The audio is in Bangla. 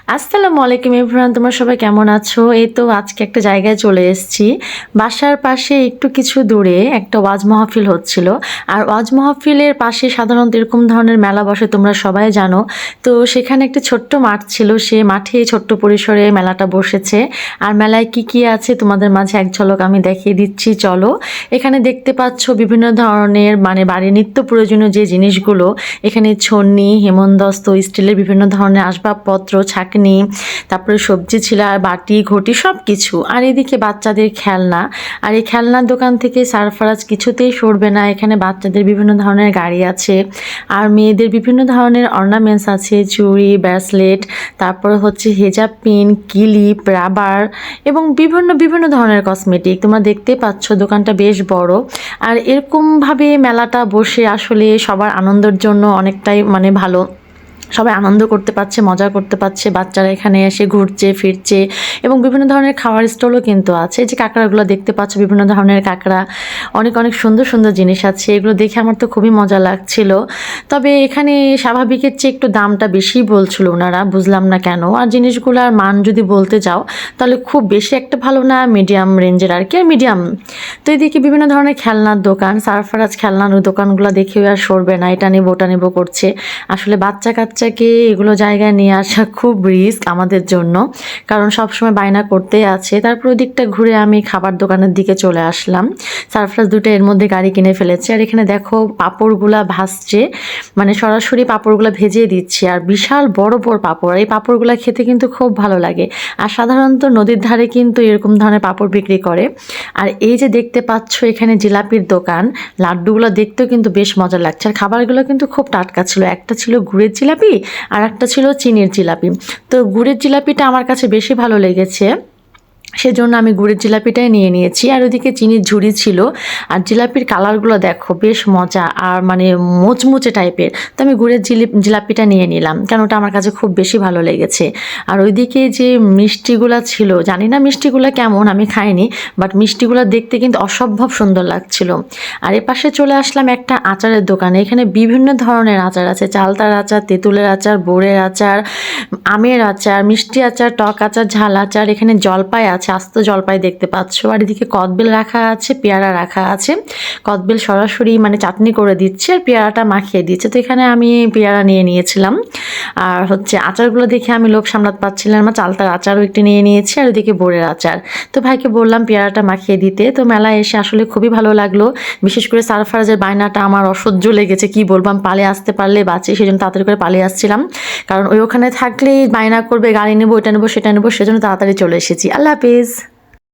আসসালামু আলাইকুম এভরিওয়ান, তোমরা সবাই কেমন আছো? এই তো আজকে একটা জায়গায় চলে এসেছি। বাসার পাশে একটু কিছু দূরে একটা ওয়াজ মাহফিল হচ্ছিল। আর ওয়াজ মাহফিলের পাশে সাধারণত এরকম ধরনের মেলা বসে, তোমরা সবাই জানো। তো সেখানে একটা ছোট্ট মাঠ ছিল, সে মাঠে ছোট্ট পরিসরে মেলাটা বসেছে। আর মেলায় কি কি আছে তোমাদের মাঝে এক ঝলক আমি দেখিয়ে দিচ্ছি, চলো। এখানে দেখতে পাচ্ছ বিভিন্ন ধরনের বাড়ির নিত্য প্রয়োজনীয় যে জিনিসগুলো, এখানে ছন্নি, হেমন্দস্ত, স্টিলের বিভিন্ন ধরনের আসবাবপত্র, ছাঁকনি, তারপরে সবজি ছিল, আর বাটি ঘটি সব কিছু। আর এদিকে বাচ্চাদের খেলনা। আর এই খেলনার দোকান থেকে সারফারাজ কিছুতেই সরবে না। এখানে বাচ্চাদের বিভিন্ন ধরনের গাড়ি আছে, আর মেয়েদের বিভিন্ন ধরনের অর্নামেন্টস আছে, চুড়ি, ব্রেসলেট, তারপরে হচ্ছে হেজাব পিন, ক্লিপ, রাবার এবং বিভিন্ন বিভিন্ন ধরনের কসমেটিক। তোমরা দেখতে পাচ্ছ দোকানটা বেশ বড়। আর এরকমভাবে মেলাটা বসে আসলে সবার আনন্দের জন্য অনেকটাই ভালো। সবাই আনন্দ করতে পারছে, মজা করতে পারছে, বাচ্চারা এখানে এসে ঘুরছে ফিরছে। এবং বিভিন্ন ধরনের খাওয়ার স্টলও কিন্তু আছে। যে কাঁকড়াগুলো দেখতে পাচ্ছ, বিভিন্ন ধরনের কাঁকড়া, অনেক অনেক সুন্দর সুন্দর জিনিস আছে। এগুলো দেখে আমার তো খুবই মজা লাগছিল। তবে এখানে স্বাভাবিকের চেয়ে একটু দামটা বেশি বলছিল ওনারা, বুঝলাম না কেন। আর জিনিসগুলোর মান যদি বলতে যাও তাহলে খুব বেশি একটা ভালো না, মিডিয়াম রেঞ্জের আর কি, আর মিডিয়াম। তো এদিকে বিভিন্ন ধরনের খেলনার দোকান, সারফারাজ খেলনার দোকানগুলো দেখেও আর সরবে না, এটা নেবো ওটা নেবো করছে। আসলে বাচ্চাকে এগুলো জায়গায় নিয়ে আসা খুব রিস্ক আমাদের জন্য, কারণ সবসময় বায়না করতেই আছে। তারপর ওই দিকটা ঘুরে আমি খাবার দোকানের দিকে চলে আসলাম। সারফারাজ দুটো এর মধ্যে গাড়ি কিনে ফেলেছে। আর এখানে দেখো পাঁপড়গুলা ভাসছে, সরাসরি পাঁপড়গুলা ভেজে দিচ্ছে। আর বিশাল বড় বড় পাঁপড়, এই পাঁপড়গুলা খেতে কিন্তু খুব ভালো লাগে। আর সাধারণত নদীর ধারে কিন্তু এরকম ধরনের পাঁপড় বিক্রি করে। আর এই যে দেখতে পাচ্ছ এখানে জিলাপির দোকান, লাড্ডুগুলো দেখতেও কিন্তু বেশ মজা লাগছে। আর খাবারগুলো কিন্তু খুব টাটকা ছিল। একটা ছিল গুড়ের জিলাপি, আর একটা ছিল চিনির জিলাপি। তো গুড়ের জিলাপিটা আমার কাছে বেশি ভালো লেগেছে, সেজন্য আমি গুড়ের জিলাপিটাই নিয়ে নিয়েছি। আর ওদিকে চিনির ঝুড়ি ছিল। আর জিলাপির কালারগুলো দেখো বেশ মজা, আর মুচমুচে টাইপের। তো আমি গুড়ের জিলাপিটা নিয়ে নিলাম, কেন ওটা আমার কাছে খুব বেশি ভালো লেগেছে। আর ওইদিকে যে মিষ্টিগুলা ছিল, জানি না মিষ্টিগুলা কেমন, আমি খাইনি, বাট মিষ্টিগুলো দেখতে কিন্তু অসম্ভব সুন্দর লাগছিল। আর এপাশে চলে আসলাম একটা আচারের দোকানে। এখানে বিভিন্ন ধরনের আচার আছে, চালতার আচার, তেঁতুলের আচার, বোড়ের আচার, আমের আচার, মিষ্টি আচার, টক আচার, ঝাল আচার। এখানে জলপাই আছে, আস্ত জলপাই দেখতে পাচ্ছ। আর এদিকে কদবেল রাখা আছে, পেয়ারা রাখা আছে। কদবেল সরাসরি চাটনি করে দিচ্ছে, আর পেয়ারাটা মাখিয়ে দিচ্ছে। তো এখানে আমি পেয়ারা নিয়ে নিয়েছিলাম। আর আচারগুলো দেখে আমি লোভ সামলাতে পারছিলাম না, চালতার আচারও একটি নিয়ে নিয়েছি, আর ওদিকে বোড়ের আচার। তো ভাইকে বললাম পেয়ারাটা মাখিয়ে দিতে। তো মেলায় এসে আসলে খুবই ভালো লাগলো। বিশেষ করে সারফারাজের বায়নাটা আমার অসহ্য লেগেছে, কি বলবো, আমি পালিয়ে আসতে পারলে বাঁচি, সেজন্য তাড়াতাড়ি করে পালিয়ে আসছিলাম। কারণ ওখানে থাকলেই বায়না করবে, গাড়ি নেবো, এটা নেবো সেটা নেবো, সেজন্য তাড়াতাড়ি চলে এসেছি। আল্লাহ হাফিজ।